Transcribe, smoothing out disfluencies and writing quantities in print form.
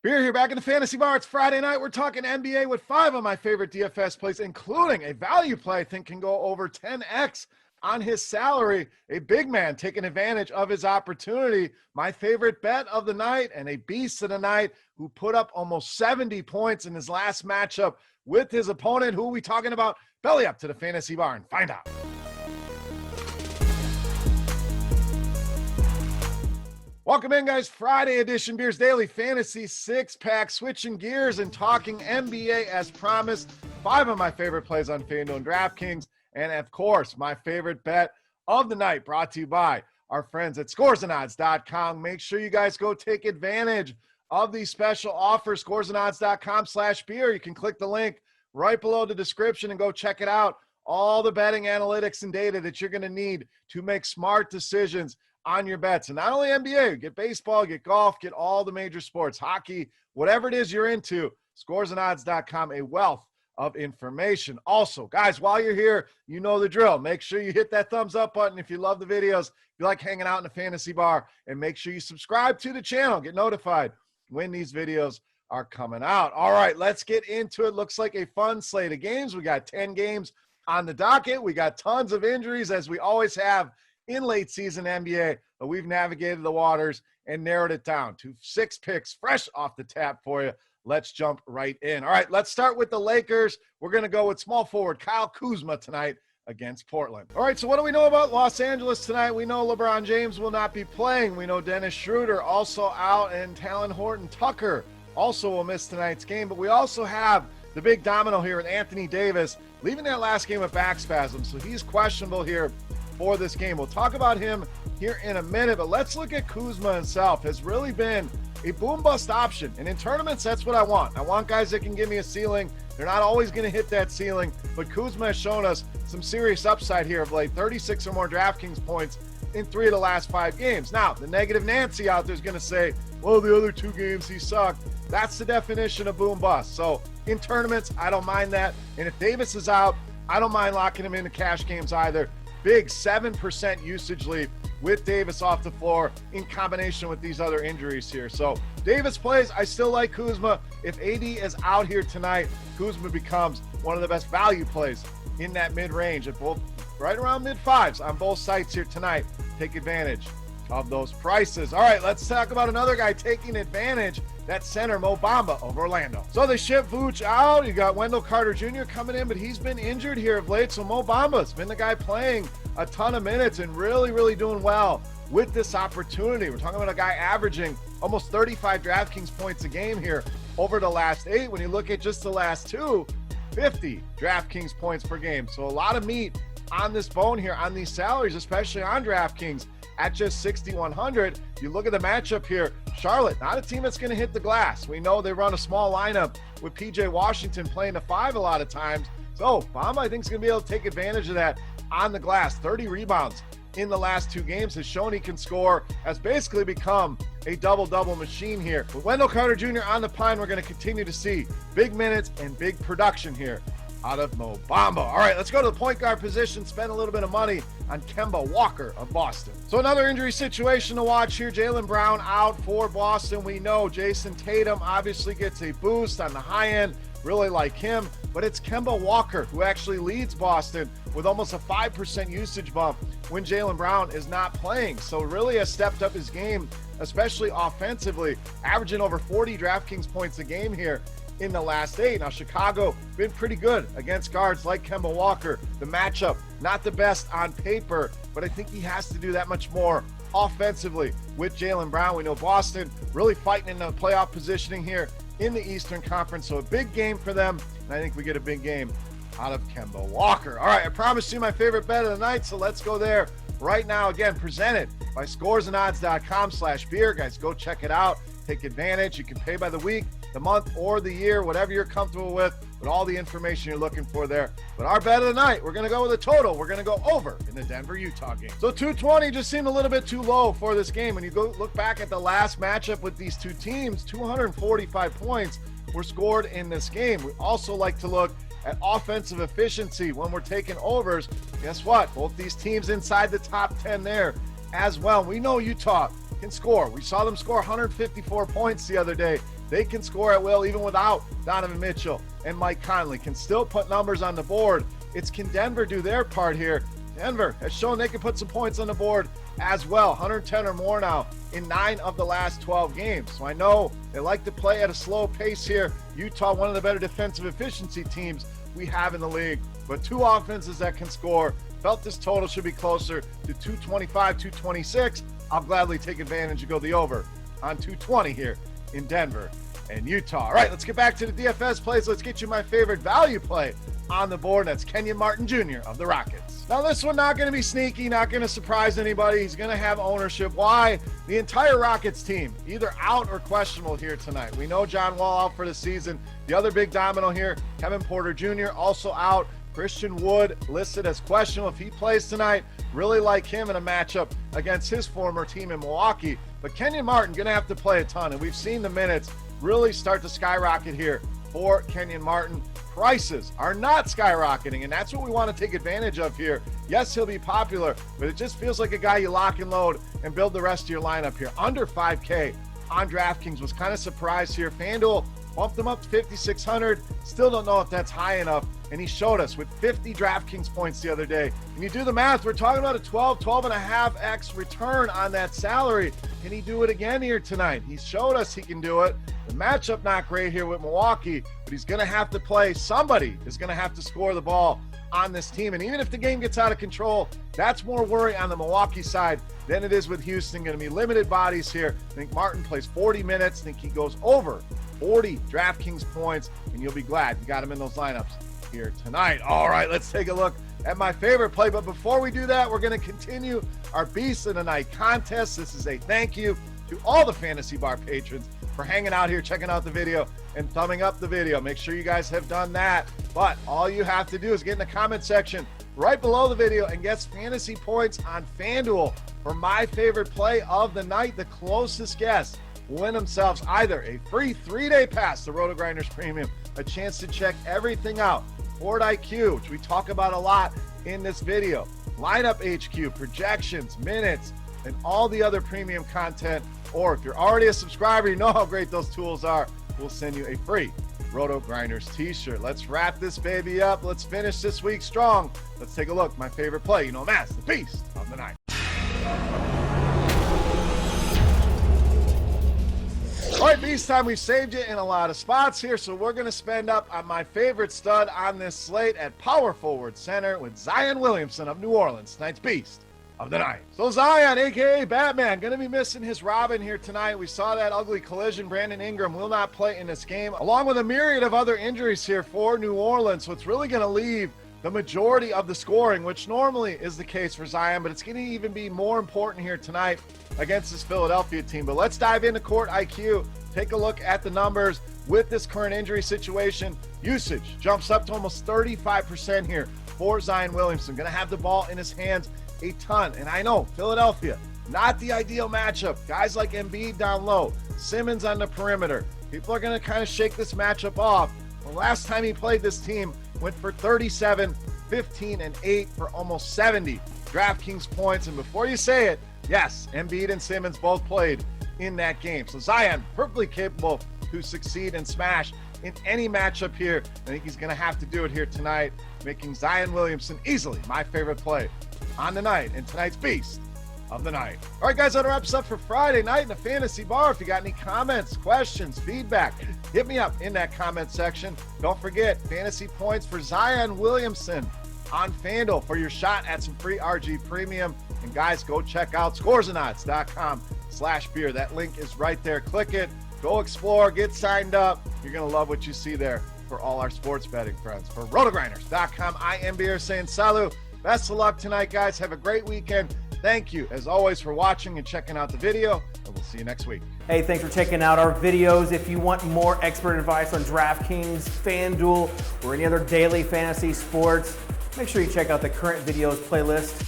Beer here back in the fantasy bar. It's Friday night. We're talking NBA with 5 of my favorite DFS plays, including a value play I think can go over 10x on his salary. A big man taking advantage of his opportunity. My favorite bet of the night and a beast of the night who put up almost 70 points in his last matchup with his opponent. Who are we talking about? Belly up to the fantasy bar and find out. Welcome in, guys. Friday edition Beers Daily Fantasy Six-Pack. Switching gears and talking NBA as promised. 5 of my favorite plays on FanDuel and DraftKings. And, of course, my favorite bet of the night brought to you by our friends at scoresandodds.com. Make sure you guys go take advantage of these special offers. Scoresandodds.com/beer. You can click the link right below the description and go check it out. All the betting analytics and data that you're going to need to make smart decisions on your bets. And not only NBA, get baseball, get golf, get all the major sports, hockey, whatever it is you're into, scoresandodds.com, a wealth of information. Also, guys, while you're here, you know the drill. Make sure you hit that thumbs up button if you love the videos, if you like hanging out in the fantasy bar, and make sure you subscribe to the channel. Get notified when these videos are coming out. All right, let's get into it. Looks like a fun slate of games. We got 10 games on the docket. We got tons of injuries, as we always have in late season NBA, but we've navigated the waters and narrowed it down to 6 picks fresh off the tap for you. Let's jump right in. All right, let's start with the Lakers. We're going to go with small forward Kyle Kuzma tonight against Portland. All right, so what do we know about Los Angeles tonight? We know LeBron James will not be playing. We know Dennis Schroeder also out, and Talen Horton-Tucker also will miss tonight's game. But we also have the big domino here with Anthony Davis leaving that last game with back spasms, so he's questionable here for this game. We'll talk about him here in a minute, but let's look at Kuzma himself. Has really been a boom bust option, and in tournaments, that's what I want. I want guys that can give me a ceiling. They're not always going to hit that ceiling, but Kuzma has shown us some serious upside here of late. 36 or more DraftKings points in 3 of the last 5 games. Now, the negative Nancy out there is going to say, well, the other 2 games he sucked. That's the definition of boom bust. So in tournaments, I don't mind that. And if Davis is out, I don't mind locking him into cash games either. Big 7% usage lead with Davis off the floor in combination with these other injuries here. So Davis plays. I still like Kuzma. If AD is out here tonight, Kuzma becomes one of the best value plays in that mid-range at both, right around mid-5s on both sites here tonight. Take advantage of those prices. All right, let's talk about another guy taking advantage. That's center Mo Bamba of Orlando. So they ship Vooch out. You got Wendell Carter Jr. coming in, but he's been injured here of late. So Mo Bamba's been the guy playing a ton of minutes and really doing well with this opportunity. We're talking about a guy averaging almost 35 DraftKings points a game here over the last 8. When you look at just the last 2, 50 DraftKings points per game. So a lot of meat on this bone here on these salaries, especially on DraftKings at just 6,100. You look at the matchup here, Charlotte, not a team that's going to hit the glass. We know they run a small lineup with PJ Washington playing the 5 a lot of times. So Bamba, I think, is going to be able to take advantage of that on the glass. 30 rebounds in the last 2 games, has shown he can score, has basically become a double-double machine here. With Wendell Carter Jr. on the pine, we're going to continue to see big minutes and big production here out of Mo Bamba. All right, let's go to the point guard position, spend a little bit of money on Kemba Walker of Boston. So another injury situation to watch here. Jaylen Brown out for Boston. We know Jason Tatum obviously gets a boost on the high end. Really like him, but it's Kemba Walker who actually leads Boston with almost a 5% usage bump when Jaylen Brown is not playing. So really has stepped up his game, especially offensively, averaging over 40 DraftKings points a game here in the last 8. Now, Chicago been pretty good against guards like Kemba Walker. The matchup, not the best on paper, but I think he has to do that much more offensively with Jaylen Brown. We know Boston really fighting in the playoff positioning here in the Eastern Conference, so a big game for them, and I think we get a big game out of Kemba Walker. All right, I promised you my favorite bet of the night, so let's go there right now. Again, presented by scoresandodds.com/beer. Guys, go check it out. Take advantage. You can pay by the week, the month, or the year, whatever you're comfortable with all the information you're looking for there. But our bet of the night, we're going to go with a total. We're going to go over in the Denver-Utah game. So 220 just seemed a little bit too low for this game. When you go look back at the last matchup with these 2 teams, 245 points were scored in this game. We also like to look at offensive efficiency when we're taking overs. Guess what? Both these teams inside the top 10 there as well. We know Utah can score. We saw them score 154 points the other day They can score at will even without Donovan Mitchell, and Mike Conley can still put numbers on the board. It's can Denver do their part here? Denver has shown they can put some points on the board as well, 110 or more now in 9 of the last 12 games. So I know they like to play at a slow pace here. Utah, one of the better defensive efficiency teams we have in the league, but 2 offenses that can score. Felt this total should be closer to 225, 226. I'll gladly take advantage and go the over on 220 here in Denver and Utah. All right, let's get back to the DFS plays. Let's get you my favorite value play on the board. That's Kenyon Martin Jr. of the Rockets. Now, this one not going to be sneaky, not going to surprise anybody. He's going to have ownership. Why? The entire Rockets team, either out or questionable here tonight. We know John Wall out for the season. The other big domino here, Kevin Porter Jr. also out. Christian Wood listed as questionable if he plays tonight. Really like him in a matchup against his former team in Milwaukee. But Kenyon Martin going to have to play a ton, and we've seen the minutes really start to skyrocket here for Kenyon Martin. Prices are not skyrocketing, and that's what we want to take advantage of here. Yes, he'll be popular, but it just feels like a guy you lock and load and build the rest of your lineup here. Under 5K on DraftKings. Was kind of surprised here. FanDuel bumped him up to 5,600. Still don't know if that's high enough, and he showed us with 50 DraftKings points the other day. When you do the math, we're talking about a 12.5x return on that salary. Can he do it again here tonight? He showed us he can do it. The matchup not great here with Milwaukee, but he's going to have to play. Somebody is going to have to score the ball on this team. And even if the game gets out of control, that's more worry on the Milwaukee side than it is with Houston. Going to be limited bodies here. I think Martin plays 40 minutes. I think he goes over 40 DraftKings points, and you'll be glad you got him in those lineups here tonight. All right, let's take a look at my favorite play. But before we do that, we're going to continue our Beast of the Night contest. This is a thank you to all the Fantasy Bar patrons for hanging out here, checking out the video, and thumbing up the video. Make sure you guys have done that. But all you have to do is get in the comment section right below the video and guess fantasy points on FanDuel for my favorite play of the night. The closest guess will win themselves either a free 3-day pass to RotoGrinders Premium, a chance to check everything out, Board IQ, which we talk about a lot in this video, Lineup HQ, projections, minutes, and all the other premium content. Or if you're already a subscriber, you know how great those tools are. We'll send you a free RotoGrinders t-shirt. Let's wrap this baby up. Let's finish this week strong. Let's take a look. My favorite play, you know him as the Beast of the Night. All right, Beast time. We've saved you in a lot of spots here, so we're going to spend up on my favorite stud on this slate at power forward center with Zion Williamson of New Orleans. Tonight's Beast of the Night. So Zion, aka Batman, going to be missing his Robin here tonight. We saw that ugly collision. Brandon Ingram will not play in this game, along with a myriad of other injuries here for New Orleans. So it's really going to leave the majority of the scoring, which normally is the case for Zion, but it's going to even be more important here tonight against this Philadelphia team. But let's dive into Court IQ. Take a look at the numbers with this current injury situation. Usage jumps up to almost 35% here for Zion Williamson. Going to have the ball in his hands a ton. And I know Philadelphia, not the ideal matchup. Guys like Embiid down low, Simmons on the perimeter. People are going to kind of shake this matchup off. The last time he played this team went for 37, 15, and 8 for almost 70 DraftKings points. And before you say it, yes, Embiid and Simmons both played in that game. So Zion, perfectly capable to succeed and smash in any matchup here. I think he's going to have to do it here tonight, making Zion Williamson easily my favorite play on the night and tonight's Beast of the Night. All right, guys, that wraps up for Friday night in the Fantasy Bar. If you got any comments, questions, feedback, hit me up in that comment section. Don't forget, fantasy points for Zion Williamson on FanDuel for your shot at some free RG Premium. And guys, go check out scoresandodds.com/beer. That link is right there. Click it, go explore, get signed up. You're going to love what you see there for all our sports betting friends. For RotoGrinders.com, I am Beer saying salut. Best of luck tonight, guys. Have a great weekend. Thank you, as always, for watching and checking out the video, and we'll see you next week. Hey, thanks for checking out our videos. If you want more expert advice on DraftKings, FanDuel, or any other daily fantasy sports, make sure you check out the current videos playlist